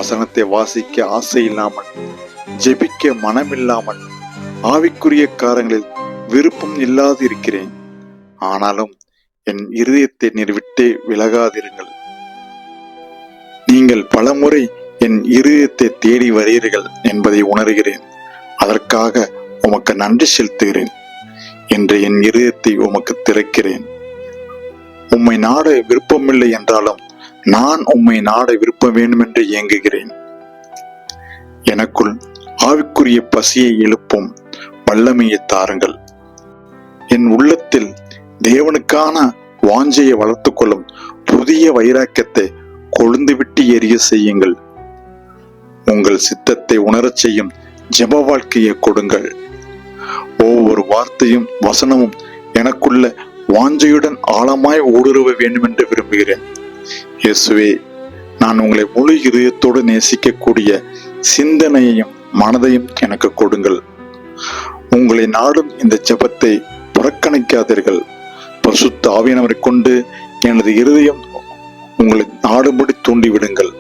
வசனத்தை வாசிக்க ஆசை இல்லாமல், ஜெபிக்க மனமில்லாமல், ஆவிக்குரிய காரங்களில் விருப்பம் இல்லாது இருக்கிறேன். ஆனாலும் என் இருதயத்தை நீர் விட்டே விலகாதிருங்கள். நீங்கள் பலமுறை என் இருதயத்தை தேடி வருகிறீர்கள் என்பதை உணர்கிறேன். அதற்காக உமக்கு நன்றி செலுத்துகிறேன். என்று என் இருதயத்தை உமக்கு திறக்கிறேன். உம்மை நாட விருப்பமில்லை என்றாலும் நான் உம்மை நாட விருப்பம் வேண்டும் என்று இயங்குகிறேன். எனக்குள் ஆவிக்குரிய பசியை எழுப்பும் வல்லமையை தாருங்கள். என் உள்ளத்தில் தேவனுக்கான வாஞ்சையை வளர்த்து கொள்ளும் புதிய வைராக்கியத்தை கொழுந்து விட்டு எரிய செய்யுங்கள். உங்கள் சித்தத்தை உணரச் செய்யும் ஜெப வாழ்க்கையை கொடுங்கள். ஒவ்வொரு வார்த்தையும் வசனமும் எனக்குள்ள வாஞ்சையுடன் ஆழமாய் ஊடுருவ வேண்டும் என்று விரும்புகிறேன். இயேசுவே, நான் உங்களை முழு இதயத்தோடு நேசிக்கக்கூடிய சிந்தனையையும் மனதையும் எனக்கு கொடுங்கள். உங்களை நாடும் இந்த ஜெபத்தை புறக்கணிக்காதீர்கள். பரிசுத்த ஆவியானவரை கொண்டு எனது இருதயம் உங்களை நாடும்படி தூண்டிவிடுங்கள்.